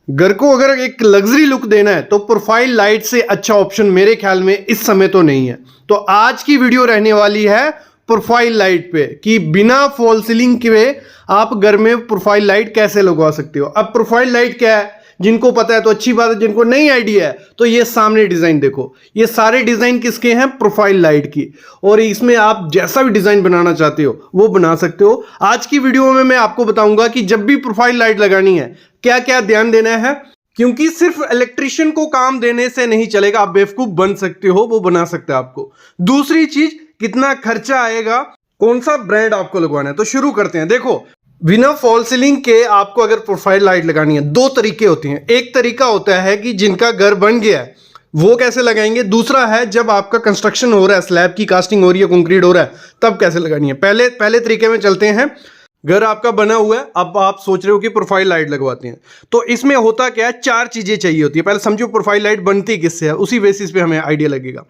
घर को अगर एक लग्जरी लुक देना है तो प्रोफाइल लाइट से अच्छा ऑप्शन मेरे ख्याल में इस समय तो नहीं है। तो आज की वीडियो रहने वाली है प्रोफाइल लाइट पे कि बिना फॉल सीलिंग के आप घर में प्रोफाइल लाइट कैसे लगवा सकते हो। अब प्रोफाइल लाइट क्या है, जिनको पता है तो अच्छी बात है, जिनको नहीं आइडिया है तो ये सामने डिजाइन देखो, ये सारे डिजाइन किसके हैं, प्रोफाइल लाइट की। और इसमें आप जैसा भी डिजाइन बनाना चाहते हो वो बना सकते हो। आज की वीडियो में मैं आपको बताऊंगा कि जब भी प्रोफाइल लाइट लगानी है क्या क्या ध्यान देना है, क्योंकि सिर्फ इलेक्ट्रिशियन को काम देने से नहीं चलेगा, आप बेवकूफ बन सकते हो, वो बना सकते हैं आपको। दूसरी चीज, कितना खर्चा आएगा, कौन सा ब्रांड आपको लगवाना है। तो शुरू करते हैं। देखो, बिना फॉल सीलिंग के आपको अगर प्रोफाइल लाइट लगानी है, दो तरीके होते हैं। एक तरीका होता है कि जिनका घर बन गया है वो कैसे लगाएंगे, दूसरा है जब आपका कंस्ट्रक्शन हो रहा है, स्लैब की कास्टिंग हो रही है, कंक्रीट हो रहा है, तब कैसे लगानी है। पहले तरीके में चलते हैं। घर आपका बना हुआ है, अब आप सोच रहे हो कि प्रोफाइल लाइट लगवाते हैं, तो इसमें होता क्या है, चार चीजें चाहिए होती है। पहले समझो प्रोफाइल लाइट बनती किससे है, उसी बेसिस पे हमें आइडिया लगेगा।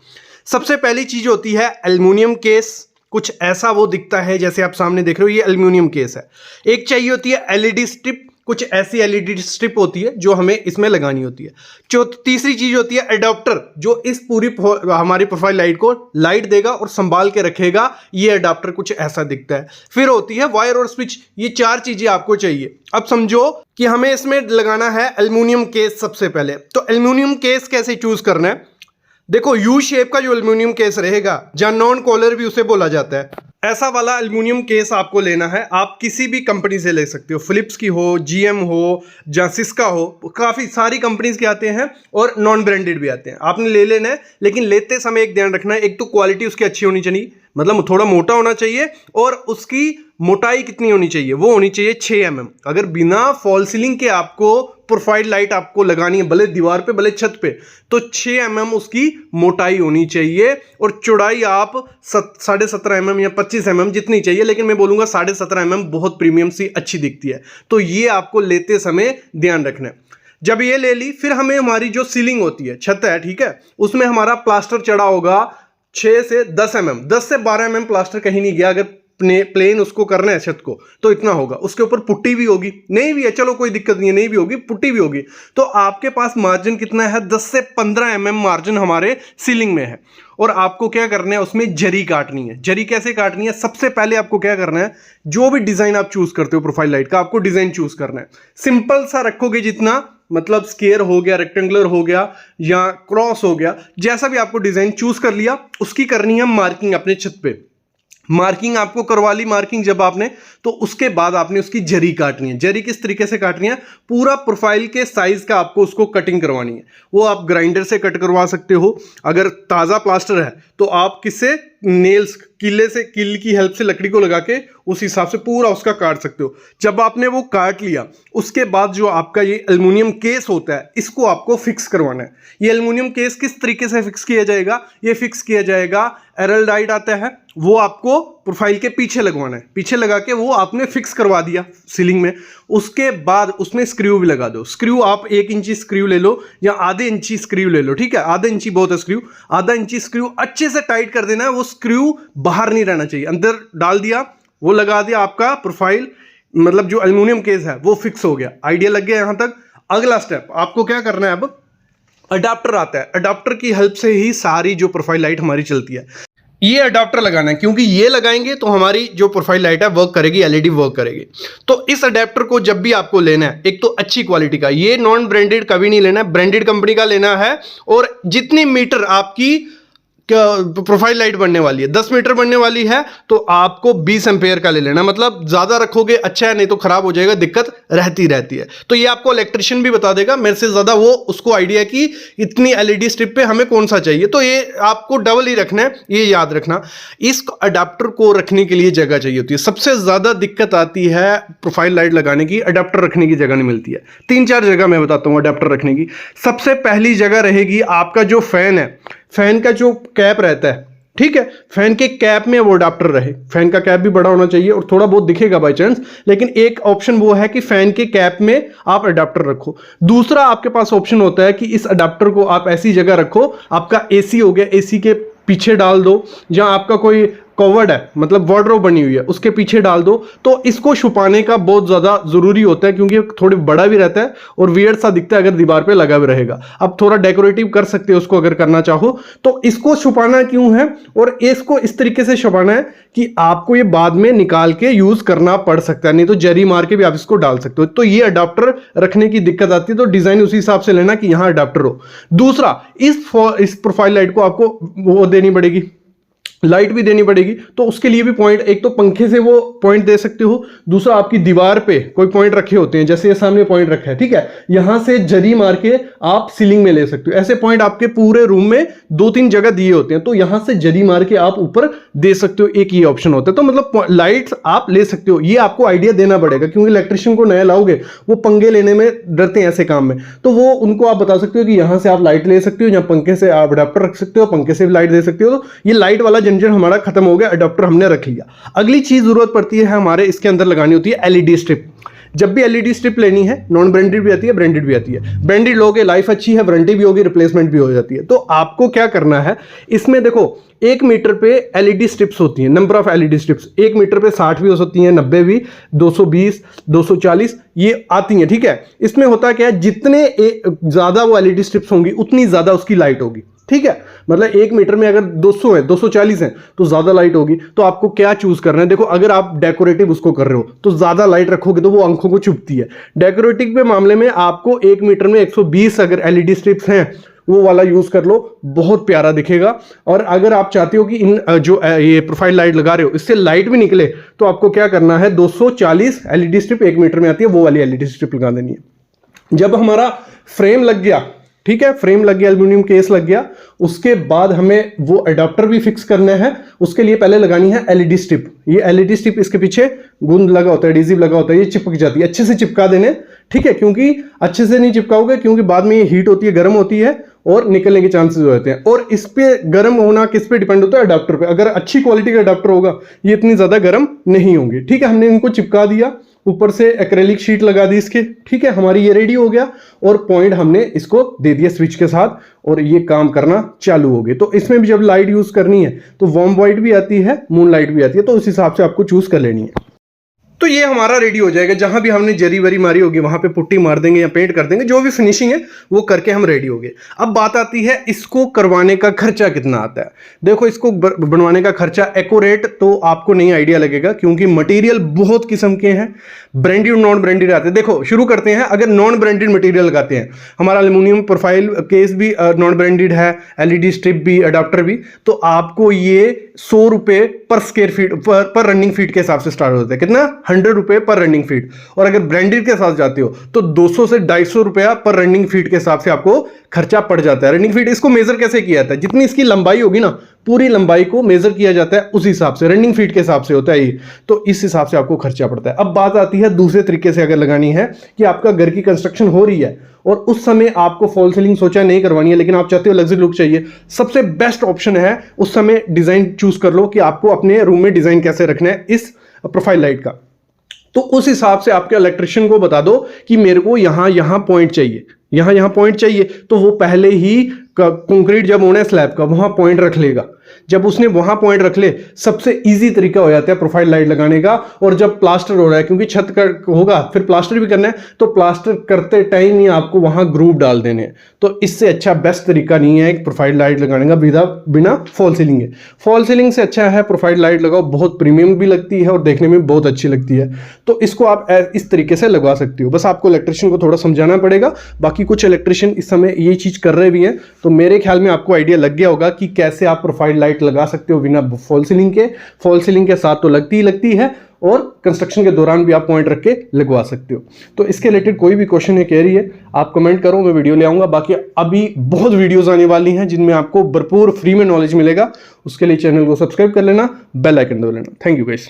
सबसे पहली चीज होती है एल्युमिनियम केस। कुछ ऐसा वो दिखता है जैसे आप सामने देख रहे हो, ये एल्युमिनियम केस है। एक चाहिए होती है एलईडी स्ट्रिप, कुछ ऐसी एलईडी स्ट्रिप होती है जो हमें इसमें लगानी होती है। तीसरी चीज होती है अडॉप्टर, जो इस पूरी हमारी प्रोफाइल लाइट को लाइट देगा और संभाल के रखेगा। ये अडॉप्टर कुछ ऐसा दिखता है। फिर होती है वायर और स्विच। ये चार चीजें आपको चाहिए। अब समझो कि हमें इसमें लगाना है एल्युमिनियम केस। सबसे पहले तो एल्युमिनियम केस कैसे चूज करना है, देखो यू शेप का जो एल्युमिनियम केस रहेगा, जहां नॉन कॉलर भी उसे बोला जाता है, ऐसा वाला एल्युमिनियम केस आपको लेना है। आप किसी भी कंपनी से ले सकते हो, फिलिप्स की हो, जीएम हो, या सिस्का हो, काफ़ी सारी कंपनीज के आते हैं और नॉन ब्रांडेड भी आते हैं। आपने ले लेना है, लेकिन लेते समय एक ध्यान रखना है, एक तो क्वालिटी उसकी अच्छी होनी चाहिए, मतलब थोड़ा मोटा होना चाहिए, और उसकी मोटाई कितनी होनी चाहिए, वो होनी चाहिए 6 mm। अगर बिना फॉल सीलिंग के आपको प्रोफाइल लाइट आपको लगानी है, भले दीवार पे भले छत पे, तो 6 mm उसकी मोटाई होनी चाहिए। और चौड़ाई आप 17.5 mm या 25 mm जितनी चाहिए, लेकिन मैं बोलूंगा 17.5 mm बहुत प्रीमियम सी अच्छी दिखती है। तो ये आपको लेते समय ध्यान रखना है। जब ये ले ली, फिर हमें हमारी जो सीलिंग होती है, छत है, ठीक है, उसमें हमारा प्लास्टर चढ़ा होगा 6 से 10 mm, 10 से 12 mm प्लास्टर कहीं नहीं गया। अगर प्लेन उसको करना है छत को तो इतना होगा। उसके ऊपर पुट्टी भी होगी, नहीं भी है चलो कोई दिक्कत नहीं है, नहीं भी होगी, पुट्टी भी होगी। तो आपके पास मार्जिन कितना है, 10 से 15 mm मार्जिन हमारे सीलिंग में है। और आपको क्या करना है, उसमें जरी काटनी है। जरी कैसे काटनी है, सबसे पहले आपको क्या करना है, जो भी डिजाइन आप चूज करते हो प्रोफाइल लाइट का, आपको डिजाइन चूज करना है। सिंपल सा रखोगे, जितना मतलब स्क्वायर हो गया, रेक्टेंगुलर हो गया, या क्रॉस हो गया, जैसा भी आपको डिजाइन चूज कर लिया, उसकी करनी है मार्किंग अपने छत पे। मार्किंग आपको करवा ली, मार्किंग जब आपने, तो उसके बाद आपने उसकी जरी काटनी है। जरी किस तरीके से काटनी है, पूरा प्रोफाइल के साइज का आपको उसको कटिंग करवानी है। वो आप ग्राइंडर से कट करवा सकते हो, अगर ताज़ा प्लास्टर है तो आप किससे, नेल्स, किले से, किल की हेल्प से लकड़ी को लगा के उस हिसाब से पूरा उसका काट सकते हो। जब आपने वो काट लिया, उसके बाद जो आपका ये एल्युमिनियम केस होता है, इसको आपको फिक्स करवाना है। ये एल्युमिनियम केस किस तरीके से फिक्स किया जाएगा, ये फिक्स किया जाएगा, एरलडाइड आता है, वो आपको प्रोफाइल के पीछे लगवाना है। पीछे लगा के वो आपने फिक्स करवा दिया सीलिंग में। उसके बाद उसमें स्क्रू भी लगा दो। स्क्रू आप 1 इंची स्क्रू ले लो या आधे इंची स्क्रू ले लो, ठीक है, आधा इंची बहुत है स्क्रू, आधा इंची स्क्रू अच्छे से टाइट कर देना है। वो स्क्रू बाहर नहीं रहना चाहिए, अंदर डाल दिया, वो लगा दिया, आपका प्रोफाइल मतलब जो एल्युमिनियम केस है वो फिक्स हो गया। आइडिया लग गया यहां तक। अगला स्टेप आपको क्या करना है, अब अडाप्टर आता है। अडाप्टर की हेल्प से ही सारी जो प्रोफाइल लाइट हमारी चलती है। ये अडाप्टर लगाना है, क्योंकि ये लगाएंगे तो हमारी जो प्रोफाइल लाइट है वर्क करेगी, एलईडी वर्क करेगी। तो इस अडेप्टर को जब भी आपको लेना है, एक तो अच्छी क्वालिटी का, ये नॉन ब्रांडेड कभी नहीं लेना है, ब्रांडेड कंपनी का लेना है। और जितनी मीटर आपकी प्रोफाइल लाइट बनने वाली है, 10 मीटर बनने वाली है, तो आपको 20 एम्पेयर का ले लेना। मतलब ज्यादा रखोगे अच्छा है, नहीं तो खराब हो जाएगा, दिक्कत रहती है। तो ये आपको इलेक्ट्रिशियन भी बता देगा, मेरे से ज्यादा वो उसको आइडिया कि इतनी एलईडी स्ट्रिप पे हमें कौन सा चाहिए। तो ये आपको डबल ही रखना है, ये याद रखना। इस अडाप्टर को रखने के लिए जगह चाहिए होती है। सबसे ज्यादा दिक्कत आती है प्रोफाइल लाइट लगाने की, अडाप्टर रखने की जगह नहीं मिलती है। 3-4 जगह मैं बताता हूं अडाप्टर रखने की। सबसे पहली जगह रहेगी आपका जो फैन है, फैन का जो कैप रहता है, ठीक है, फैन के कैप में वो अडाप्टर रहे। फैन का कैप भी बड़ा होना चाहिए और थोड़ा बहुत दिखेगा बाय चांस, लेकिन एक ऑप्शन वो है कि फैन के कैप में आप अडाप्टर रखो। दूसरा आपके पास ऑप्शन होता है कि इस अडाप्टर को आप ऐसी जगह रखो, आपका एसी हो गया, एसी के पीछे डाल दो, जहां आपका कोई कवर्ड है, मतलब वार्डरोब बनी हुई है, उसके पीछे डाल दो तो इसको छुपाने का बहुत ज्यादा जरूरी होता है, क्योंकि थोड़ी बड़ा भी रहता है और वियर्ड सा दिखता है अगर दीवार पे लगा भी रहेगा। अब थोड़ा डेकोरेटिव कर सकते हो उसको अगर करना चाहो। तो इसको छुपाना क्यों है और इसको इस तरीके से छुपाना है कि आपको ये बाद में निकाल के यूज करना पड़ सकता है, नहीं तो जरी मार के भी आप इसको डाल सकते हो। तो ये अडाप्टर रखने की दिक्कत आती है, तो डिजाइन उसी हिसाब से लेना कि यहां अडाप्टर हो। दूसरा, इस प्रोफाइल लाइट को आपको वो देनी पड़ेगी, लाइट भी देनी पड़ेगी। तो उसके लिए भी पॉइंट, एक तो पंखे से वो पॉइंट दे सकते हो, दूसरा आपकी दीवार पे कोई पॉइंट रखे होते हैं, जैसे ये सामने पॉइंट रखा है, ठीक है, यहां से जरी मार के आप सीलिंग में ले सकते हो। ऐसे पॉइंट आपके पूरे रूम में 2-3 जगह दिए होते हैं, तो यहां से जरी मार के आप ऊपर दे सकते हो, एक ये ऑप्शन होता है। तो मतलब लाइट्स आप ले सकते हो, ये आपको आइडिया देना पड़ेगा, क्योंकि इलेक्ट्रिशियन को नया लाओगे वो पंगे लेने में डरते हैं ऐसे काम में। तो वो उनको आप बता सकते हो कि यहां से आप लाइट ले सकते हो, या पंखे से आप अडाप्टर रख सकते हो, पंखे से भी लाइट दे सकते हो। तो ये लाइट वाला झंझट हमारा खत्म हो गया, अडाप्टर हमने रख लिया। अगली चीज जरूरत पड़ती है हमारे इसके अंदर लगानी होती है एलईडी स्ट्रिप। जब भी एलईडी स्ट्रिप लेनी है, नॉन ब्रांडेड भी आती है, ब्रांडेड भी आती है। ब्रांडेड लोगे लाइफ अच्छी है, वारंटी भी होगी, रिप्लेसमेंट भी हो जाती है। तो आपको क्या करना है, इसमें देखो 1 मीटर पे एलईडी स्ट्रिप्स होती हैं, number of LED strips 1 metre पे 60 भी हो सकती हैं, 90 भी, 220, 240 ये आती हैं, ठीक है। इसमें होता क्या है, जितने ज्यादा वो एलईडी स्ट्रिप्स होंगी उतनी ज्यादा उसकी लाइट होगी, ठीक है। मतलब 1 मीटर में अगर 200 है, 240 है तो ज्यादा लाइट होगी। तो आपको क्या चूज करना है, देखो अगर आप डेकोरेटिव उसको कर रहे हो तो ज्यादा लाइट रखोगे तो वो आंखों को चुभती है। डेकोरेटिव के मामले में आपको 1 मीटर में 120 अगर एलईडी स्ट्रिप्स हैं वो वाला यूज कर लो, बहुत प्यारा दिखेगा। और अगर आप चाहते हो कि इन जो ये प्रोफाइल लाइट लगा रहे हो इससे लाइट भी निकले, तो आपको क्या करना है, 240 एलईडी स्ट्रिप 1 मीटर में आती है, वो वाली एलईडी स्ट्रिप लगा देनी है। जब हमारा फ्रेम लग गया, ठीक है, फ्रेम लग गया, एल्यूमिनियम केस लग गया, उसके बाद हमें वो अडाप्टर भी फिक्स करना है। उसके लिए पहले लगानी है एलईडी स्ट्रिप। ये एलईडी स्ट्रिप इसके पीछे गुंद लगा होता है, एडहेसिव लगा होता है, ये चिपक जाती है, अच्छे से चिपका देने, ठीक है, क्योंकि अच्छे से नहीं चिपकाओगे क्योंकि बाद में ये हीट होती है, गर्म होती है और निकलने के चांसेस हो जाते हैं। और इस पे गर्म होना किस पे डिपेंड होता है, अडाप्टर पे। अगर अच्छी क्वालिटी का अडाप्टर होगा ये इतनी ज्यादा गर्म नहीं होंगे, ठीक है। हमने इनको चिपका दिया, ऊपर से एक्रेलिक शीट लगा दी इसके, ठीक है, हमारी ये रेडी हो गया। और पॉइंट हमने इसको दे दिया स्विच के साथ और ये काम करना चालू हो गए। तो इसमें भी जब लाइट यूज करनी है तो वार्म वाइट भी आती है, मून लाइट भी आती है, तो उस हिसाब से आपको चूज कर लेनी है। तो ये हमारा रेडी हो जाएगा। जहां भी हमने जरी वरी मारी होगी वहां पे पुट्टी मार देंगे या पेंट कर देंगे, जो भी फिनिशिंग है वो करके हम रेडी हो गए। अब बात आती है इसको करवाने का खर्चा कितना आता है। देखो इसको बनवाने का खर्चा एक्यूरेट तो आपको नहीं आइडिया लगेगा, क्योंकि मटेरियल बहुत किस्म के हैं, ब्रांडेड नॉन ब्रांडेड आते हैं। देखो शुरू करते हैं, अगर नॉन ब्रांडेड मटेरियल लगाते हैं, हमारा एल्यूमिनियम प्रोफाइल केस भी नॉन ब्रांडेड है, एलईडी स्ट्रिप भी, अडाप्टर भी, तो आपको ये 100 रुपए पर स्क्वायर फीट पर रनिंग फीट के हिसाब से स्टार्ट होता है। कितना, 100 रुपए पर रनिंग फीट। और अगर ब्रांडेड के साथ जाते हो तो 200 से 250 रुपया पर रनिंग फीट के हिसाब से आपको खर्चा पड़ जाता है। रनिंग फीट इसको मेजर कैसे किया जाता है, जितनी इसकी लंबाई होगी ना, पूरी लंबाई को मेजर किया जाता है, उस हिसाब से रनिंग फीट के हिसाब से होता है ये। तो इस हिसाब से आपको खर्चा पड़ता है। अब बात आती है दूसरे तरीके से अगर लगानी है कि आपका घर की कंस्ट्रक्शन हो रही है और उस समय आपको फॉल सीलिंग सोचा नहीं करवानी है, लेकिन आप चाहते हो लग्जरी लुक चाहिए, सबसे बेस्ट ऑप्शन है उस समय डिजाइन चूज कर लो कि आपको अपने रूम में डिजाइन कैसे रखना है इस प्रोफाइल लाइट का। तो उस हिसाब से आपके इलेक्ट्रिशियन को बता दो कि मेरे को यहां पॉइंट चाहिए, यहां पॉइंट चाहिए, तो वो पहले ही कंक्रीट जब होना है स्लैब का वहां पॉइंट रख लेगा। जब उसने वहां पॉइंट रख ले, सबसे इजी तरीका हो जाता है प्रोफाइल लाइट लगाने का। और जब प्लास्टर हो रहा है, क्योंकि छत का होगा फिर प्लास्टर भी करना है, तो प्लास्टर करते टाइम ही आपको वहां ग्रूव डाल देने हैं। तो इससे अच्छा बेस्ट तरीका नहीं है एक प्रोफाइल लाइट लगाने का बिना फॉल सीलिंग है। फॉल सीलिंग से अच्छा है प्रोफाइल लाइट लगाओ, बहुत प्रीमियम भी लगती है और देखने में बहुत अच्छी लगती है। तो इसको आप इस तरीके से लगवा सकती हो, बस आपको इलेक्ट्रिशियन को थोड़ा समझाना पड़ेगा। बाकी कुछ इलेक्ट्रिशियन इस समय ये चीज कर रहे भी हैं, तो मेरे ख्याल में आपको आइडिया लग गया होगा कि कैसे आप प्रोफाइल लाइट लगा सकते हो बिना फॉल सीलिंग के। फॉल सीलिंग के साथ तो लगती ही लगती है, और कंस्ट्रक्शन के दौरान भी आप पॉइंट रख के लगवा सकते हो। तो इसके रिलेटेड कोई भी क्वेश्चन है, कह रही है, आप कमेंट करो, मैं वीडियो ले आऊंगा। बाकी अभी बहुत वीडियोस आने वाली हैं जिनमें आपको भरपूर फ्री में नॉलेज मिलेगा। उसके लिए चैनल को सब्सक्राइब कर लेना, बेल आइकन दबा लेना। Thank you guys.